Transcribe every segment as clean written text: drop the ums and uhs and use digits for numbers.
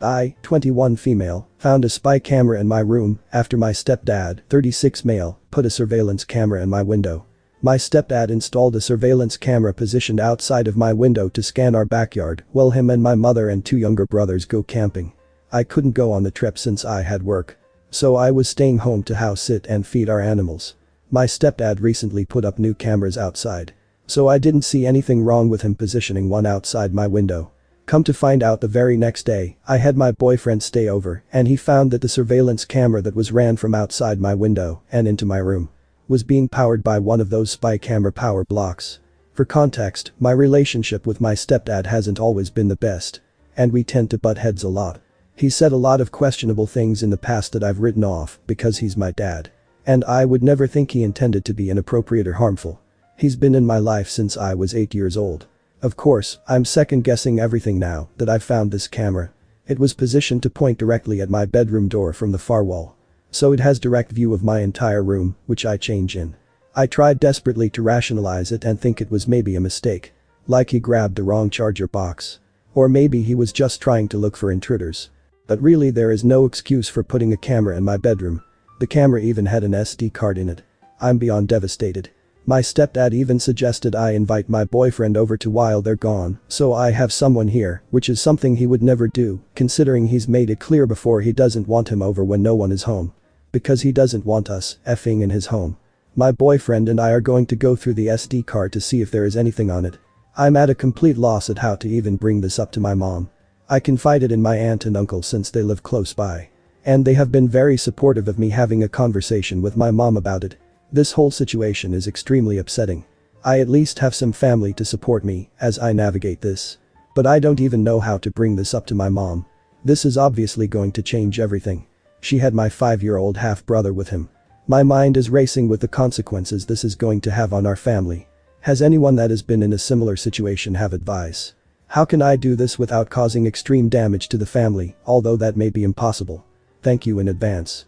I, 21 female, found a spy camera in my room after my stepdad, 36 male, put a surveillance camera in my window. My stepdad installed a surveillance camera positioned outside of my window to scan our backyard while him and my mother and 2 younger brothers go camping. I couldn't go on the trip since I had work. So I was staying home to house sit and feed our animals. My stepdad recently put up new cameras outside. So I didn't see anything wrong with him positioning one outside my window. Come to find out the very next day, I had my boyfriend stay over and he found that the surveillance camera that was ran from outside my window and into my room was being powered by one of those spy camera power blocks. For context, my relationship with my stepdad hasn't always been the best. And we tend to butt heads a lot. He said a lot of questionable things in the past that I've written off because he's my dad. And I would never think he intended to be inappropriate or harmful. He's been in my life since I was 8 years old. Of course, I'm second guessing everything now that I've found this camera. It was positioned to point directly at my bedroom door from the far wall. So it has direct view of my entire room, which I change in. I tried desperately to rationalize it and think it was maybe a mistake. Like he grabbed the wrong charger box. Or maybe he was just trying to look for intruders. But really there is no excuse for putting a camera in my bedroom. The camera even had an SD card in it. I'm beyond devastated. My stepdad even suggested I invite my boyfriend over to while they're gone, so I have someone here, which is something he would never do, considering he's made it clear before he doesn't want him over when no one is home. Because he doesn't want us effing in his home. My boyfriend and I are going to go through the SD card to see if there is anything on it. I'm at a complete loss at how to even bring this up to my mom. I confided in my aunt and uncle since they live close by. And they have been very supportive of me having a conversation with my mom about it. This whole situation is extremely upsetting. I at least have some family to support me as I navigate this. But I don't even know how to bring this up to my mom. This is obviously going to change everything. She had my 5-year-old half-brother with him. My mind is racing with the consequences this is going to have on our family. Has anyone that has been in a similar situation have advice? How can I do this without causing extreme damage to the family, although that may be impossible? Thank you in advance.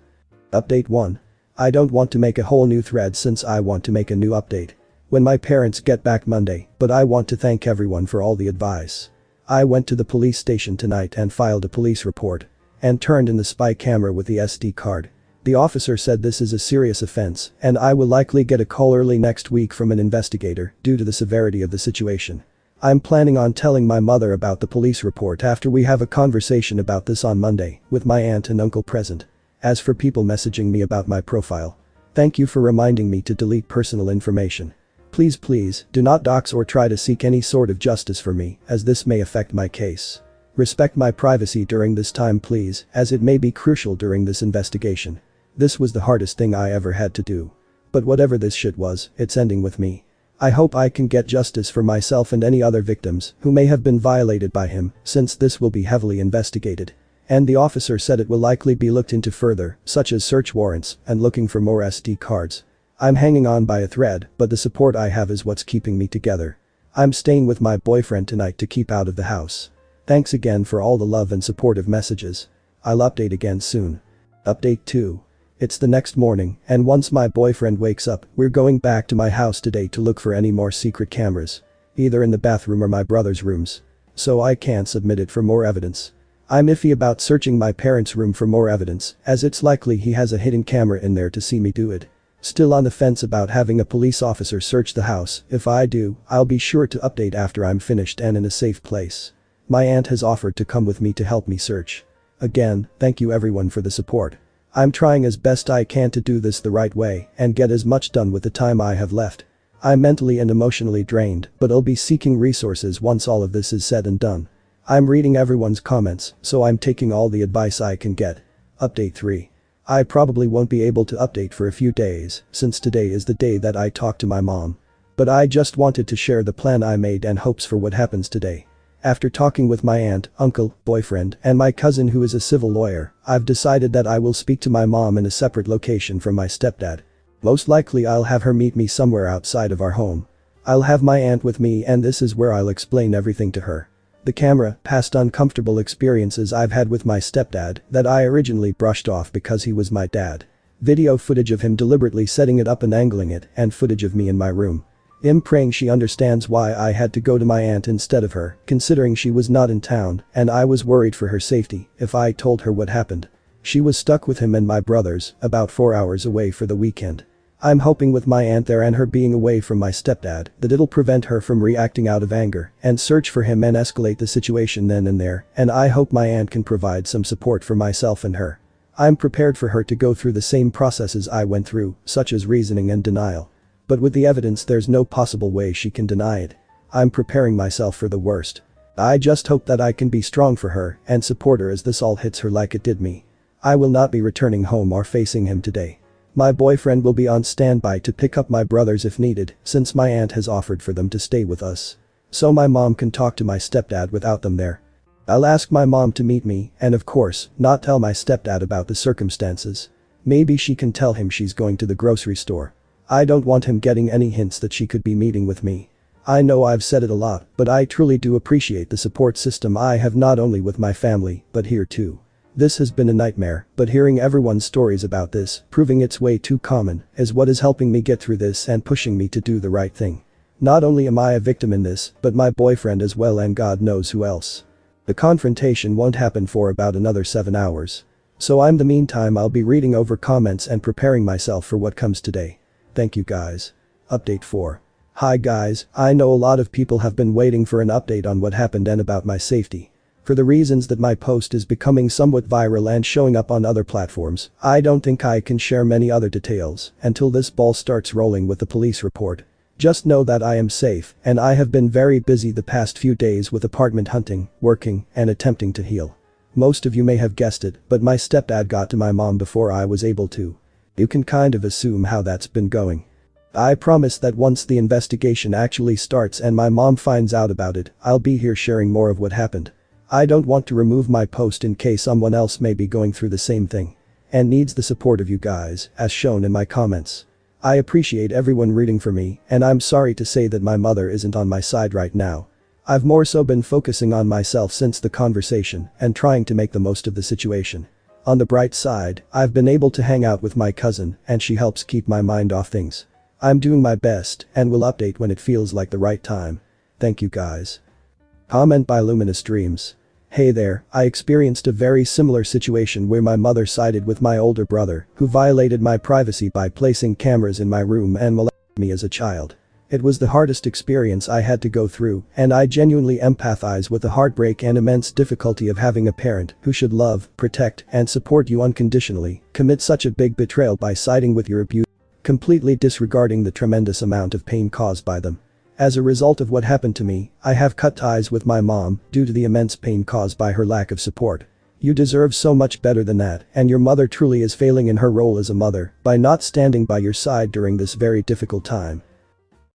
Update 1. I don't want to make a whole new thread since I want to make a new update when my parents get back Monday, but I want to thank everyone for all the advice. I went to the police station tonight and filed a police report and turned in the spy camera with the SD card. The officer said this is a serious offense and I will likely get a call early next week from an investigator due to the severity of the situation. I'm planning on telling my mother about the police report after we have a conversation about this on Monday with my aunt and uncle present. As for people messaging me about my profile, thank you for reminding me to delete personal information. Please do not dox or try to seek any sort of justice for me as this may affect my case. Respect my privacy during this time please as it may be crucial during this investigation. This was the hardest thing I ever had to do. But whatever this shit was, it's ending with me. I hope I can get justice for myself and any other victims who may have been violated by him since this will be heavily investigated. And the officer said it will likely be looked into further, such as search warrants and looking for more SD cards. I'm hanging on by a thread, but the support I have is what's keeping me together. I'm staying with my boyfriend tonight to keep out of the house. Thanks again for all the love and supportive messages. I'll update again soon. Update 2. It's the next morning, and once my boyfriend wakes up, we're going back to my house today to look for any more secret cameras. Either in the bathroom or my brother's rooms. So I can submit it for more evidence. I'm iffy about searching my parents' room for more evidence, as it's likely he has a hidden camera in there to see me do it. Still on the fence about having a police officer search the house. If I do, I'll be sure to update after I'm finished and in a safe place. My aunt has offered to come with me to help me search. Again, thank you everyone for the support. I'm trying as best I can to do this the right way and get as much done with the time I have left. I'm mentally and emotionally drained, but I'll be seeking resources once all of this is said and done. I'm reading everyone's comments, so I'm taking all the advice I can get. Update 3. I probably won't be able to update for a few days, since today is the day that I talk to my mom. But I just wanted to share the plan I made and hopes for what happens today. After talking with my aunt, uncle, boyfriend, and my cousin who is a civil lawyer, I've decided that I will speak to my mom in a separate location from my stepdad. Most likely I'll have her meet me somewhere outside of our home. I'll have my aunt with me and this is where I'll explain everything to her. The camera, past uncomfortable experiences I've had with my stepdad that I originally brushed off because he was my dad. Video footage of him deliberately setting it up and angling it, and footage of me in my room. I'm praying she understands why I had to go to my aunt instead of her, considering she was not in town and I was worried for her safety if I told her what happened. She was stuck with him and my brothers, about 4 hours away for the weekend. I'm hoping with my aunt there and her being away from my stepdad that it'll prevent her from reacting out of anger and search for him and escalate the situation then and there, and I hope my aunt can provide some support for myself and her. I'm prepared for her to go through the same processes I went through, such as reasoning and denial. But with the evidence there's no possible way she can deny it. I'm preparing myself for the worst. I just hope that I can be strong for her and support her as this all hits her like it did me. I will not be returning home or facing him today. My boyfriend will be on standby to pick up my brothers if needed, since my aunt has offered for them to stay with us. So my mom can talk to my stepdad without them there. I'll ask my mom to meet me and of course, not tell my stepdad about the circumstances. Maybe she can tell him she's going to the grocery store. I don't want him getting any hints that she could be meeting with me. I know I've said it a lot, but I truly do appreciate the support system I have not only with my family, but here too. This has been a nightmare, but hearing everyone's stories about this, proving it's way too common, is what is helping me get through this and pushing me to do the right thing. Not only am I a victim in this, but my boyfriend as well and God knows who else. The confrontation won't happen for about another 7 hours. So in the meantime I'll be reading over comments and preparing myself for what comes today. Thank you guys. Update 4. Hi guys, I know a lot of people have been waiting for an update on what happened and about my safety. For the reasons that my post is becoming somewhat viral and showing up on other platforms, I don't think I can share many other details until this ball starts rolling with the police report. Just know that I am safe and I have been very busy the past few days with apartment hunting, working, and attempting to heal. Most of you may have guessed it, but my stepdad got to my mom before I was able to. You can kind of assume how that's been going. I promise that once the investigation actually starts and my mom finds out about it, I'll be here sharing more of what happened. I don't want to remove my post in case someone else may be going through the same thing and needs the support of you guys, as shown in my comments. I appreciate everyone rooting for me, and I'm sorry to say that my mother isn't on my side right now. I've more so been focusing on myself since the conversation and trying to make the most of the situation. On the bright side, I've been able to hang out with my cousin and she helps keep my mind off things. I'm doing my best and will update when it feels like the right time. Thank you guys. Comment by Luminous Dreams. Hey there, I experienced a very similar situation where my mother sided with my older brother, who violated my privacy by placing cameras in my room and molested me as a child. It was the hardest experience I had to go through, and I genuinely empathize with the heartbreak and immense difficulty of having a parent who should love, protect, and support you unconditionally commit such a big betrayal by siding with your abuse, completely disregarding the tremendous amount of pain caused by them. As a result of what happened to me, I have cut ties with my mom due to the immense pain caused by her lack of support. You deserve so much better than that, and your mother truly is failing in her role as a mother by not standing by your side during this very difficult time.